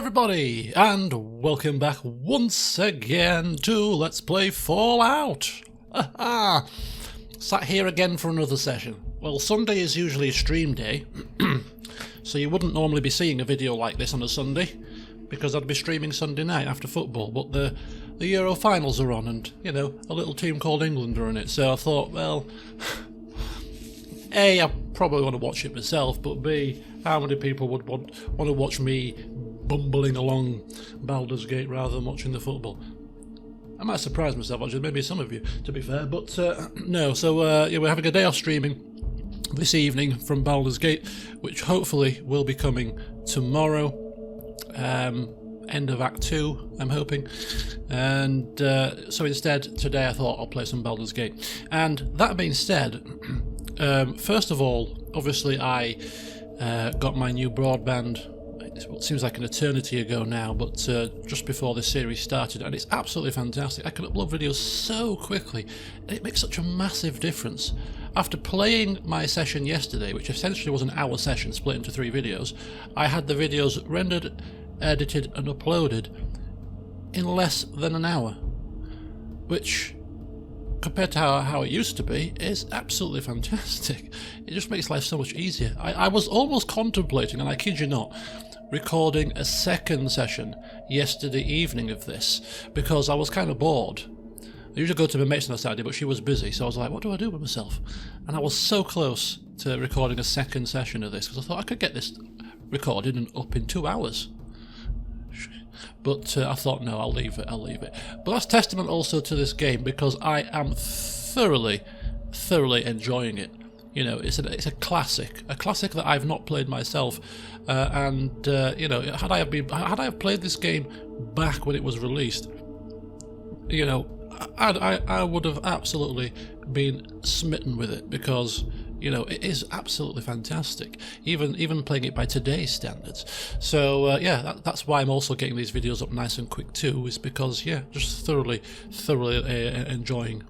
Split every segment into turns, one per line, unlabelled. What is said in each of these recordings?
everybody, and welcome back once again to Let's Play Fallout. Sat here again for another session. Well, Sunday is usually stream day, so you wouldn't normally be seeing a video like this on a Sunday, because I'd be streaming Sunday night after football, but the Euro finals are on, and, you know, a little team called England are in it, so I thought, well, A, I probably want to watch it myself, but B, how many people would want to watch me bumbling along Baldur's Gate rather than watching the football? I might surprise myself, actually, maybe some of you, to be fair, but no, so yeah, we're having a day off streaming this evening from Baldur's Gate, which hopefully will be coming tomorrow, end of Act 2, I'm hoping, and so instead, today I thought I'll play some Baldur's Gate. And that being said, first of all, obviously I got my new broadband. It seems like an eternity ago now, but just before this series started, and it's absolutely fantastic. I can upload videos so quickly, and it makes such a massive difference. After playing my session yesterday, which essentially was an hour session split into 3 videos, I had the videos rendered, edited and uploaded in less than an hour, which, compared to how it used to be, is absolutely fantastic. It just makes life so much easier. I was almost contemplating, and I kid you not, recording a second session yesterday evening of this, because I was kind of bored. I usually go to my mate's on a Saturday, but she was busy, so I was like, what do I do with myself? And I was so close to recording a second session of this, because I thought I could get this recorded and up in 2 hours. But I thought, no, I'll leave it. But that's testament also to this game, because I am thoroughly enjoying it. You know, it's a classic that I've not played myself, and you know, had I have played this game back when it was released, you know, I would have absolutely been smitten with it, because, you know, it is absolutely fantastic, even playing it by today's standards. So yeah, that's why I'm also getting these videos up nice and quick too, is because, yeah, just thoroughly enjoying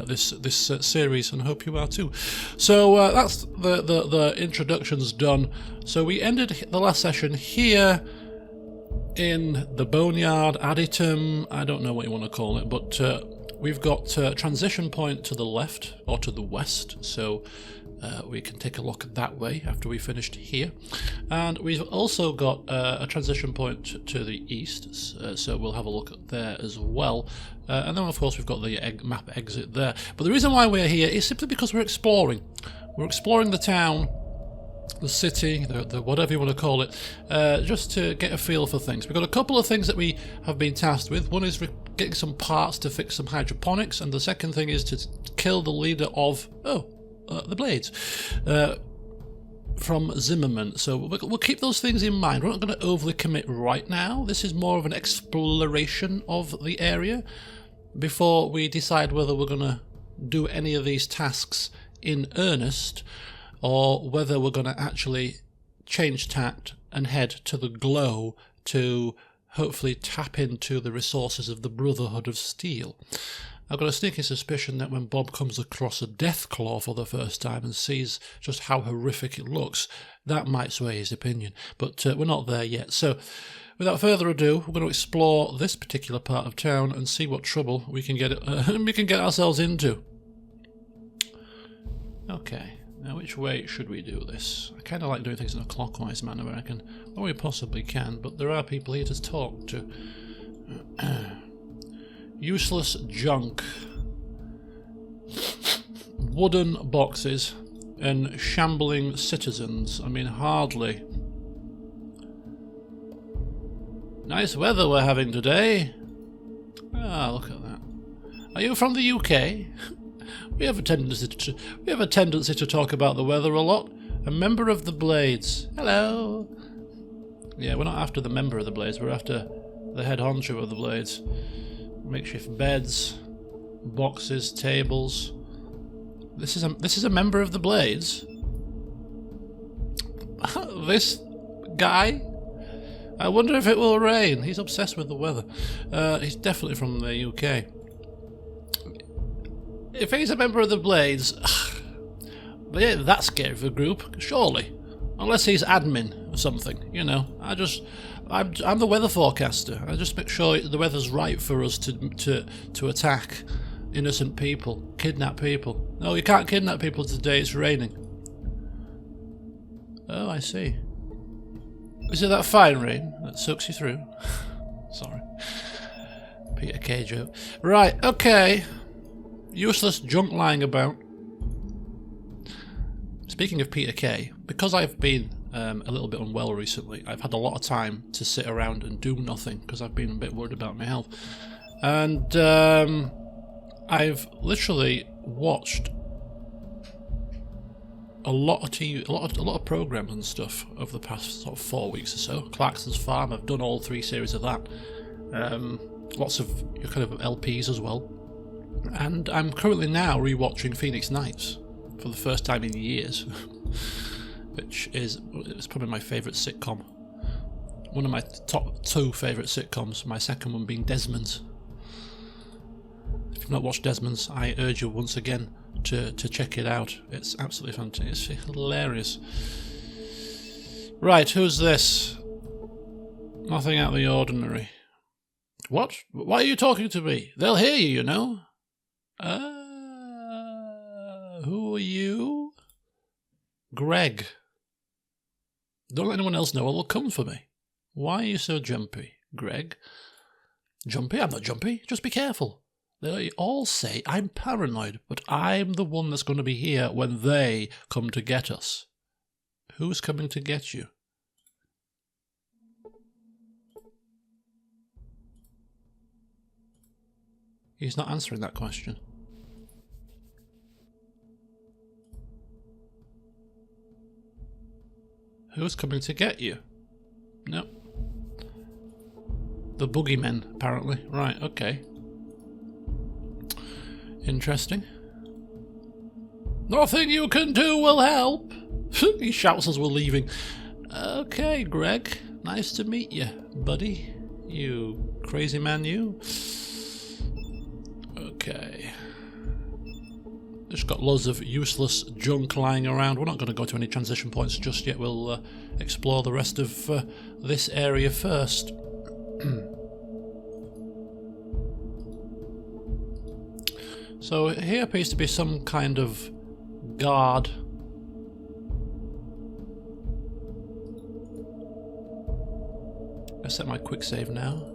this series, and I hope you are too. So that's the introductions done. So we ended the last session here in the Boneyard, Additum, I don't know what you want to call it, but we've got transition point to the left, or to the west, so we can take a look that way after we finished here. And we've also got a transition point to the east, so we'll have a look there as well. And then of course we've got the map exit there. But the reason why we're here is simply because we're exploring. We're exploring the town, the city, the whatever you want to call it, just to get a feel for things. We've got a couple of things that we have been tasked with. One is getting some parts to fix some hydroponics, and the second thing is to kill the leader of the Blades from Zimmerman. So we'll keep those things in mind. We're not going to overly commit right now. This is more of an exploration of the area before we decide whether we're going to do any of these tasks in earnest, or whether we're going to actually change tact and head to the Glow to hopefully tap into the resources of the Brotherhood of Steel. I've got a sneaking suspicion that when Bob comes across a Deathclaw for the first time and sees just how horrific it looks, that might sway his opinion. But we're not there yet. So without further ado, we're going to explore this particular part of town and see what trouble we can get ourselves into. Okay. Now, which way should we do this? I kind of like doing things in a clockwise manner, I reckon. Or we possibly can, but there are people here to talk to. Useless junk. Wooden boxes and shambling citizens. I mean, hardly. Nice weather we're having today. Ah, look at that. Are you from the UK? We have a tendency to talk about the weather a lot. A member of the Blades. Hello. Yeah, we're not after the member of the Blades. We're after the head honcho of the Blades. Makeshift beds, boxes, tables. This is a member of the Blades. This guy. I wonder if it will rain. He's obsessed with the weather. He's definitely from the UK. If he's a member of the Blades, they ain't that scary of a group, surely. Unless he's admin or something, you know. I'm the weather forecaster. I just make sure the weather's right for us to attack innocent people, kidnap people. No, you can't kidnap people today, it's raining. Oh, I see. Is it that fine rain that soaks you through? Sorry. Peter K joke. Right, okay. Useless junk lying about. Speaking of Peter K, because I've been a little bit unwell recently, I've had a lot of time to sit around and do nothing because I've been a bit worried about my health. And I've literally watched a lot of TV, a lot of programs and stuff over the past sort of 4 weeks or so. Clarkson's Farm, I've done all 3 series of that. Lots of kind of LPs as well. And I'm currently now rewatching Phoenix Nights for the first time in years, which is it's probably my favourite sitcom. One of my top 2 favourite sitcoms. My second one being Desmond's. If you've not watched Desmond's, I urge you once again to check it out. It's absolutely fantastic. It's hilarious. Right, who's this? Nothing out of the ordinary. What? Why are you talking to me? They'll hear you, you know. Who are you? Greg. Don't let anyone else know or they'll come for me. Why are you so jumpy, Greg? Jumpy? I'm not jumpy. Just be careful. They all say I'm paranoid, but I'm the one that's going to be here when they come to get us. Who's coming to get you? He's not answering that question. Who's coming to get you? No. The boogeymen, apparently. Right, okay. Interesting. Nothing you can do will help. He shouts as we're leaving. Okay, Greg. Nice to meet you, buddy. You crazy man, you. Okay. Just got loads of useless junk lying around. We're not going to go to any transition points just yet. We'll explore the rest of this area first. So here appears to be some kind of guard. I set my quick save now.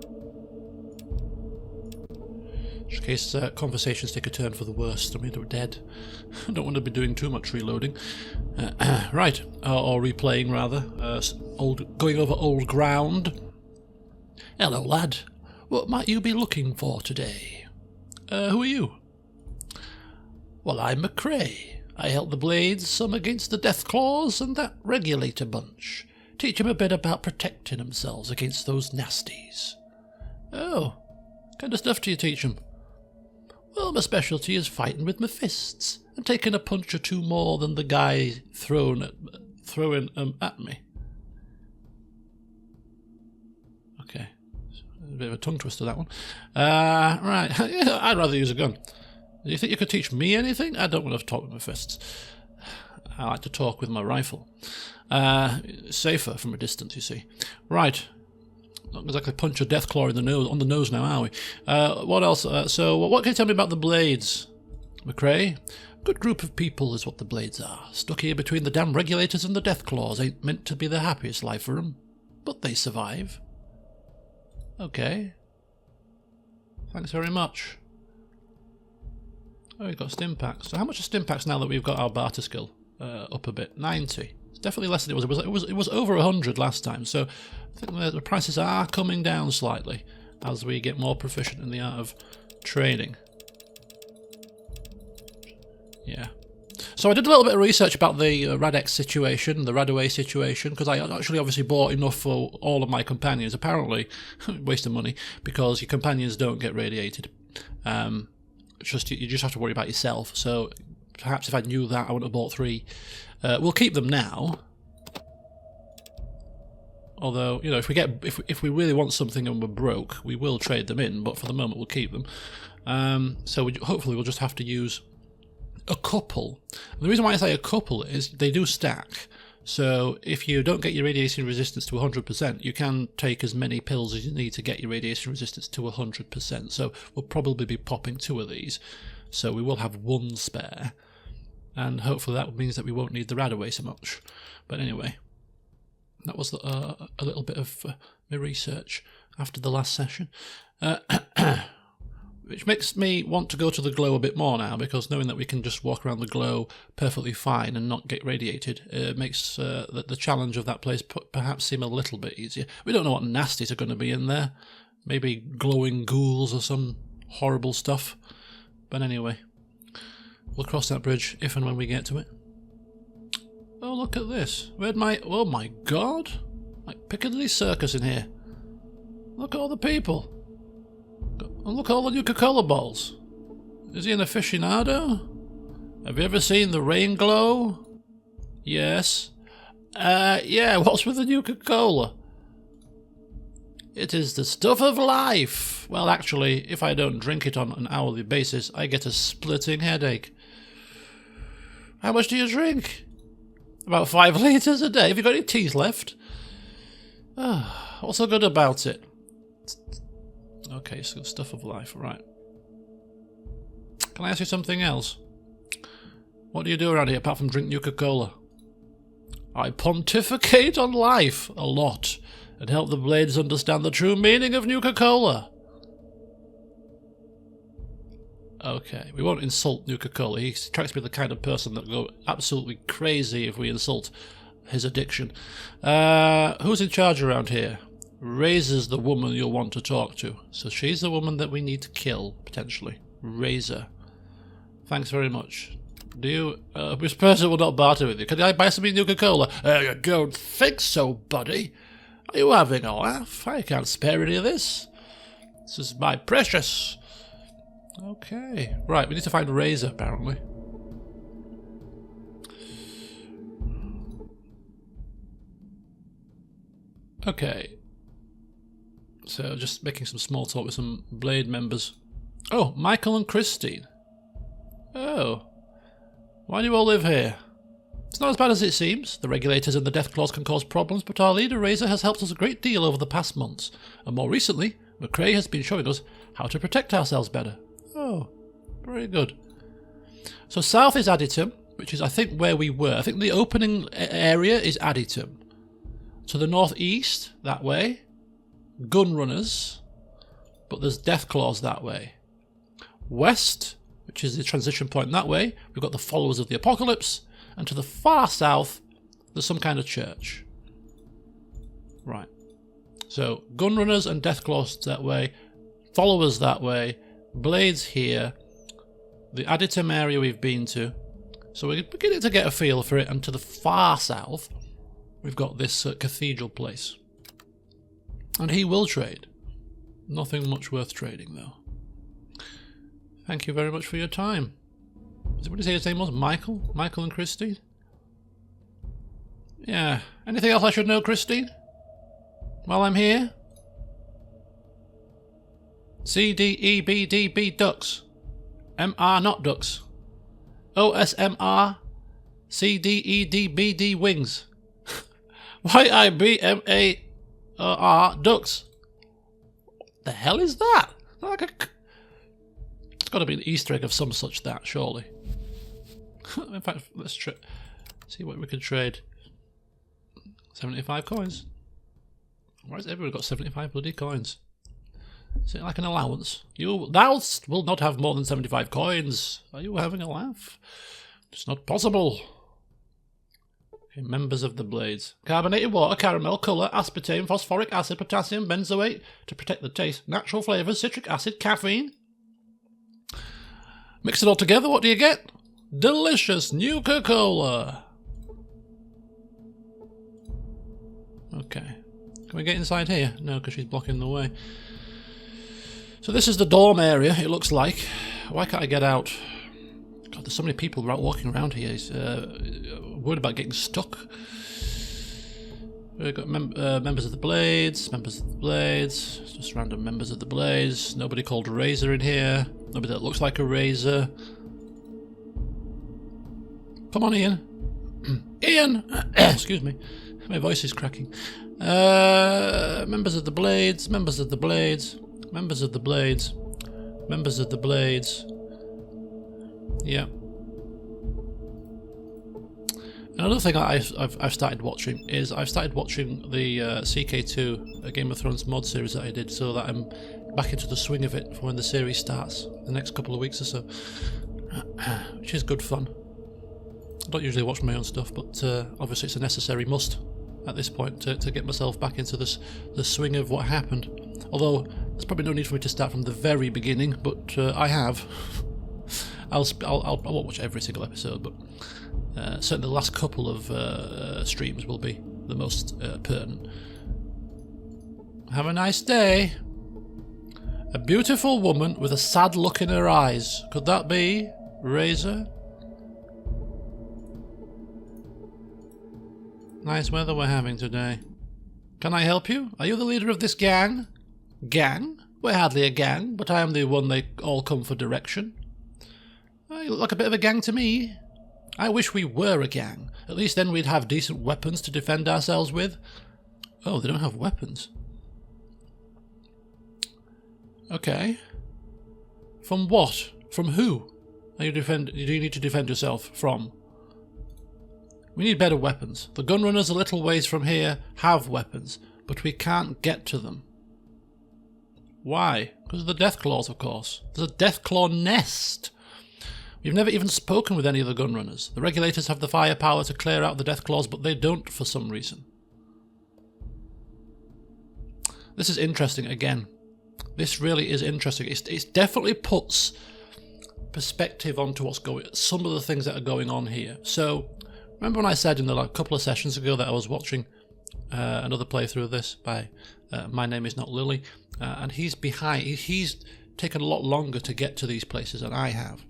In case conversations take a turn for the worst. I mean, they're dead. I don't want to be doing too much reloading. Right, or replaying rather. Going over old ground. Hello, lad. What might you be looking for today? Who are you? Well, I'm McCrae. I help the Blades, some against the Deathclaws and that Regulator bunch. Teach 'em a bit about protecting themselves against those nasties. Oh, what kind of stuff do you teach 'em? Well, my specialty is fighting with my fists and taking a punch or two more than the guy throwing at me. Okay, a bit of a tongue twister, that one. Right, I'd rather use a gun. Do you think you could teach me anything? I don't want to talk with my fists. I like to talk with my rifle. Safer from a distance, you see. Right. Not exactly punch a Deathclaw in the nose, on the nose now, are we? What else? So, what can you tell me about the Blades? McCrae? Good group of people is what the Blades are. Stuck here between the damn Regulators and the Deathclaws. Ain't meant to be the happiest life for 'em. But they survive. Okay. Thanks very much. Oh, we've got stim packs. So how much are stim packs now that we've got our barter skill up a bit? 90. It's definitely less than it was. It was over 100 last time. So I think the prices are coming down slightly as we get more proficient in the art of trading. Yeah. So I did a little bit of research about the Radex situation, the Radaway situation, because I actually obviously bought enough for all of my companions. Apparently, waste of money because your companions don't get radiated. You just have to worry about yourself. So perhaps if I knew that, I would have bought 3. We'll keep them now. Although, you know, if we really want something and we're broke, we will trade them in. But for the moment, we'll keep them. So hopefully, we'll just have to use a couple. And the reason why I say a couple is they do stack. So if you don't get your radiation resistance to 100%, you can take as many pills as you need to get your radiation resistance to 100%. So we'll probably be popping 2 of these. So we will have 1 spare. And hopefully that means that we won't need the Radaway so much. But anyway, that was a little bit of my research after the last session. Which makes me want to go to the glow a bit more now, because knowing that we can just walk around the glow perfectly fine and not get radiated makes the challenge of that place perhaps seem a little bit easier. We don't know what nasties are going to be in there. Maybe glowing ghouls or some horrible stuff. But anyway, we'll cross that bridge if and when we get to it. Oh, look at this. Oh my god! Like Piccadilly Circus in here. Look at all the people. And look at all the Nuka-Cola balls. Is he an aficionado? Have you ever seen the rain glow? Yes. Yeah, what's with the Nuka-Cola? It is the stuff of life. Well, actually, if I don't drink it on an hourly basis, I get a splitting headache. How much do you drink? About 5 litres a day. Have you got any teas left? What's so good about it? Okay, so stuff of life, right. Can I ask you something else? What do you do around here apart from drink Nuka-Cola? I pontificate on life a lot and help the Blades understand the true meaning of Nuka-Cola. Okay, we won't insult Nuka-Cola. He strikes me the kind of person that will go absolutely crazy if we insult his addiction. Who's in charge around here? Razor's the woman you'll want to talk to. So she's the woman that we need to kill, potentially. Razor. Thanks very much. Do you... this person will not barter with you. Can I buy some Nuka-Cola? I don't think so, buddy. Are you having a laugh? I can't spare any of this. This is my precious. Okay. Right, we need to find Razor, apparently. Okay. So, just making some small talk with some Blade members. Oh, Michael and Christine. Oh. Why do you all live here? It's not as bad as it seems. The regulators and the death claws can cause problems, but our leader, Razor, has helped us a great deal over the past months. And more recently, McRae has been showing us how to protect ourselves better. Oh, very good. So south is Additum, which is, I think, where we were. I think the opening area is Additum. To the northeast, that way, Gunrunners, but there's Deathclaws that way. West, which is the transition point that way, we've got the Followers of the Apocalypse, and to the far south, there's some kind of church. Right. So, Gunrunners and Deathclaws that way, Followers that way, Blades here, the Additum area we've been to. So we're beginning to get a feel for it, and to the far south, we've got this cathedral place. And he will trade. Nothing much worth trading, though. Thank you very much for your time. What did he say his name was? Michael? Michael and Christine? Yeah. Anything else I should know, Christine? While I'm here? C, D, E, B, D, B, ducks. M, R, not ducks. O, S, M, R, C, D, E, D, B, D, wings. Y, I, B, M, A, R, ducks. What the hell is that? Like it's got to be an Easter egg of some such that, surely. In fact, let's see what we can trade. 75 coins. Why has everyone got 75 bloody coins? Is it like an allowance? Thou will not have more than 75 coins. Are you having a laugh? It's not possible. Okay, members of the Blades. Carbonated water, caramel, colour, aspartame, phosphoric acid, potassium, benzoate to protect the taste, natural flavours, citric acid, caffeine. Mix it all together, what do you get? Delicious Nuka-Cola. Okay. Can we get inside here? No, because she's blocking the way. So this is the dorm area, it looks like. Why can't I get out? God, there's so many people walking around here. He's worried about getting stuck. We've got members of the Blades, just random members of the Blades. Nobody called Razor in here. Nobody that looks like a Razor. Come on, Ian. Ian! Excuse me. My voice is cracking. Members of the Blades, members of the Blades, members of the Blades, members of the Blades. Yeah. Another thing I've started watching is I've started watching the CK2 Game of Thrones mod series that I did, so that I'm back into the swing of it for when the series starts the next couple of weeks or so, which is good fun. I don't usually watch my own stuff, but obviously it's a necessary must at this point to get myself back into the swing of what happened. Although there's probably no need for me to start from the very beginning, but I have. I won't watch every single episode, but certainly the last couple of streams will be the most pertinent. Have a nice day. A beautiful woman with a sad look in her eyes. Could that be Razor? Nice weather we're having today. Can I help you? Are you the leader of this gang? Gang? We're hardly a gang, but I am the one they all come for direction. You look like a bit of a gang to me. I wish we were a gang. At least then we'd have decent weapons to defend ourselves with. Oh, they don't have weapons. Okay. From what? From who? Do you need to defend yourself from? We need better weapons. The gunrunners a little ways from here have weapons, but we can't get to them. Why? Because of the Deathclaws, of course. There's a Deathclaw nest. We've never even spoken with any of the gunrunners. The regulators have the firepower to clear out the Deathclaws, but they don't for some reason. This is interesting again. This really is interesting. It definitely puts perspective onto some of the things that are going on here. So, remember when I said in the couple of sessions ago that I was watching another playthrough of this by My Name Is Not Lily, and he's behind. He's taken a lot longer to get to these places than I have.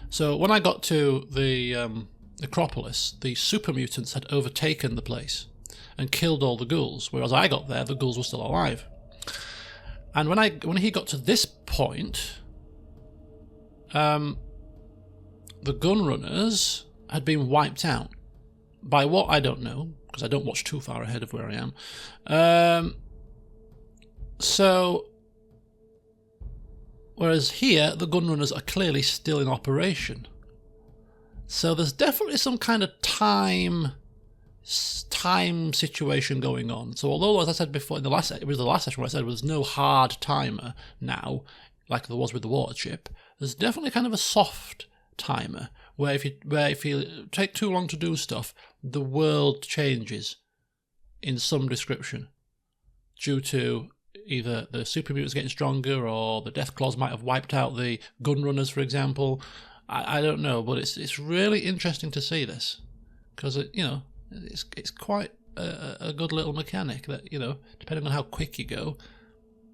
So when I got to the Acropolis, the super mutants had overtaken the place and killed all the ghouls, whereas I got there, the ghouls were still alive. And when he got to this point, the gunrunners had been wiped out. By what, I don't know, because I don't watch too far ahead of where I am. Whereas here, the gunrunners are clearly still in operation. So there's definitely some kind of time situation going on. So although, as I said before, it was the last session where I said there was no hard timer now, like there was with the water chip, there's definitely kind of a soft timer where if you take too long to do stuff, the world changes in some description due to either the super mutants getting stronger or the Deathclaws might have wiped out the gunrunners, for example. I don't know, but it's really interesting to see this because it's quite a good little mechanic that, depending on how quick you go,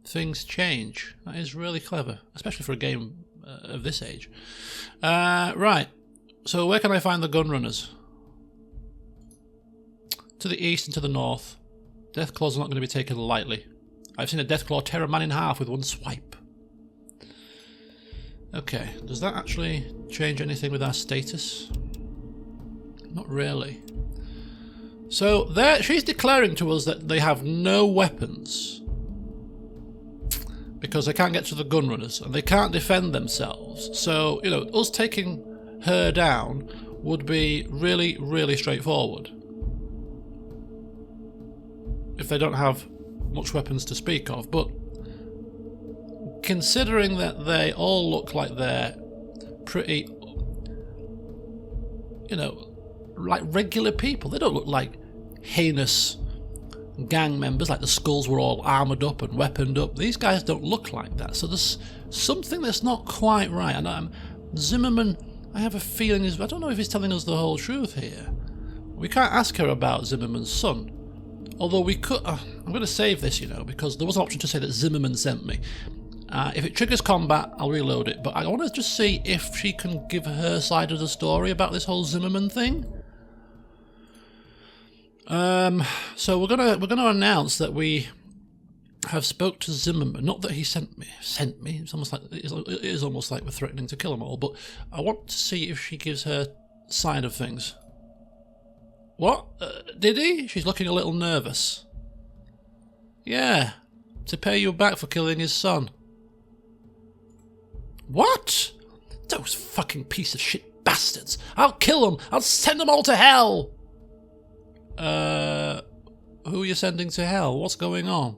things change. That is really clever, especially for a game of this age. Right, so where can I find the gunrunners? To the east and to the north. Deathclaws are not going to be taken lightly. I've seen a Deathclaw tear a man in half with one swipe. Okay, does that actually change anything with our status? Not really. So there, she's declaring to us that they have no weapons because they can't get to the gunrunners and they can't defend themselves. So, us taking her down would be really, really straightforward if they don't have much weapons to speak of. But considering that they all look like they're pretty, like regular people, they don't look like heinous gang members, like the skulls were all armoured up and weaponed up. These guys don't look like that. So there's something that's not quite right. And Zimmerman, I have a feeling, I don't know if he's telling us the whole truth here. We can't ask her about Zimmerman's son. Although we could, I'm going to save this, because there was an option to say that Zimmerman sent me. If it triggers combat, I'll reload it. But I want to just see if she can give her side of the story about this whole Zimmerman thing. So we're gonna announce that we have spoke to Zimmerman. Not that he sent me. It's almost like it is almost like we're threatening to kill them all. But I want to see if she gives her side of things. What? Did he? She's looking a little nervous. Yeah, to pay you back for killing his son. What? Those fucking piece of shit bastards. I'll kill them. I'll send them all to hell. Who are you sending to hell? What's going on?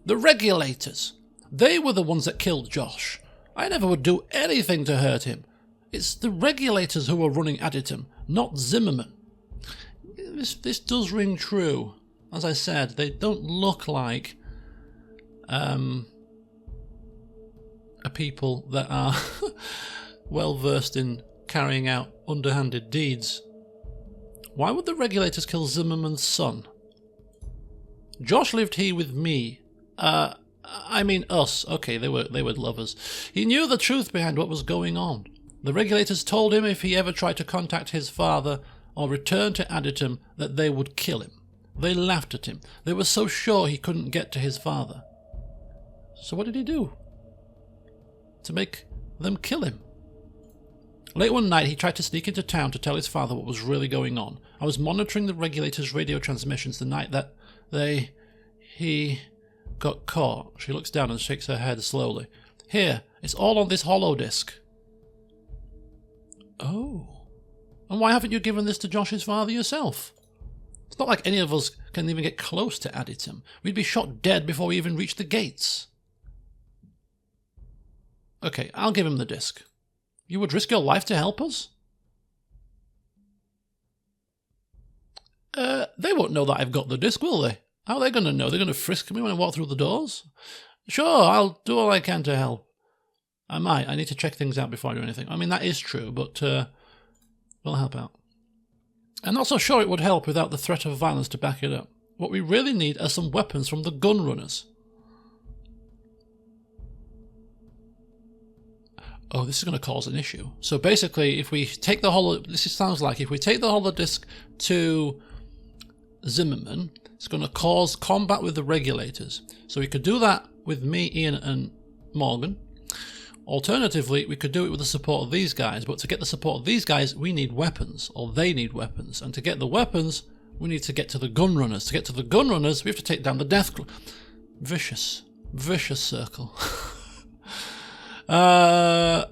The regulators. They were the ones that killed Josh. I never would do anything to hurt him. It's the regulators who are running Aditum, not Zimmerman. This does ring true. As I said, they don't look like a people that are well versed in carrying out underhanded deeds. Why would the regulators kill Zimmerman's son? Josh lived here with me. I mean us. Okay, they were lovers. He knew the truth behind what was going on. The regulators told him if he ever tried to contact his father or return to Aditum that they would kill him. They laughed at him. They were so sure he couldn't get to his father. So what did he do to make them kill him? Late one night, he tried to sneak into town to tell his father what was really going on. I was monitoring the regulators' radio transmissions the night that he got caught. She looks down and shakes her head slowly. Here, it's all on this hollow disk. Oh. And why haven't you given this to Josh's father yourself? It's not like any of us can even get close to Aditum. We'd be shot dead before we even reach the gates. Okay, I'll give him the disk. You would risk your life to help us? They won't know that I've got the disk, will they? How are they going to know? They're going to frisk me when I walk through the doors? Sure, I'll do all I can to help. I might. I need to check things out before I do anything. I mean, that is true, but we'll help out. I'm not so sure it would help without the threat of violence to back it up. What we really need are some weapons from the gun runners. Oh, this is going to cause an issue. So basically, if we take the hollow... This sounds like if we take the hollow disk to Zimmerman, it's going to cause combat with the regulators. So we could do that with me, Ian, and Morgan. Alternatively, we could do it with the support of these guys. But to get the support of these guys, we need weapons. Or they need weapons. And to get the weapons, we need to get to the gun runners. To get to the gun runners, we have to take down the death... Vicious. Vicious circle. Okay.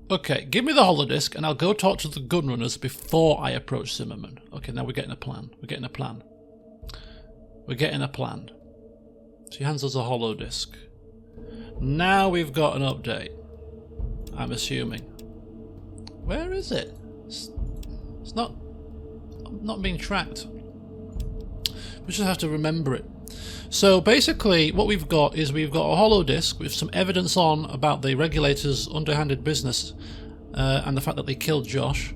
Okay, give me the holodisc and I'll go talk to the gun runners before I approach Zimmerman. Okay, now we're getting a plan. We're getting a plan. We're getting a plan. She hands us a holodisc. Now we've got an update. I'm assuming. Where is it? It's not being tracked. We just have to remember it. So basically what we've got is we've got a hollow disk with some evidence on about the regulators' underhanded business and the fact that they killed Josh.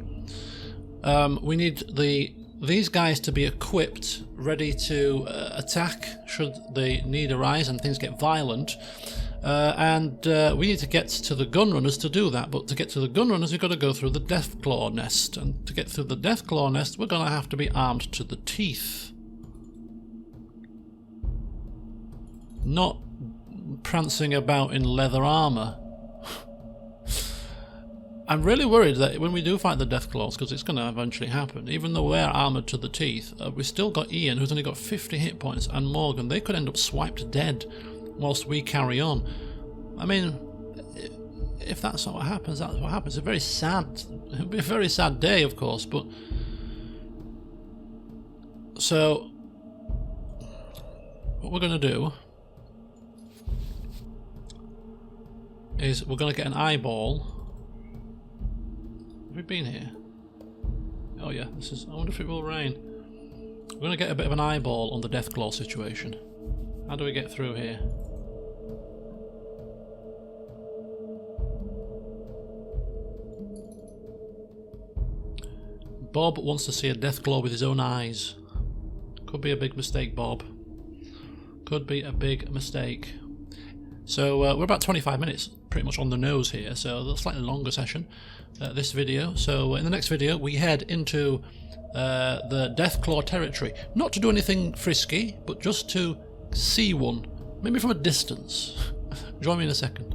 We need these guys to be equipped, ready to attack should the need arise and things get violent. And we need to get to the gun runners to do that. But to get to the gun runners, we've got to go through the Deathclaw nest. And to get through the Deathclaw nest, we're going to have to be armed to the teeth. Not prancing about in leather armour. I'm really worried that when we do fight the Deathclaws, because it's going to eventually happen, even though we're armoured to the teeth, we've still got Ian, who's only got 50 hit points, and Morgan. They could end up swiped dead whilst we carry on. I mean, if that's what happens, that's what happens. It's a very sad, it'll be a very sad day, of course, but... So, what we're going to do is we're going to get an eyeball. Have we been here? Oh yeah, this is... I wonder if it will rain. We're going to get a bit of an eyeball on the Deathclaw situation. How do we get through here? Bob wants to see a Deathclaw with his own eyes. Could be a big mistake, Bob. Could be a big mistake. So we're about 25 minutes pretty much on the nose here, so a slightly longer session, this video. So in the next video we head into the Deathclaw territory. Not to do anything frisky, but just to see one, maybe from a distance. Join me in a second.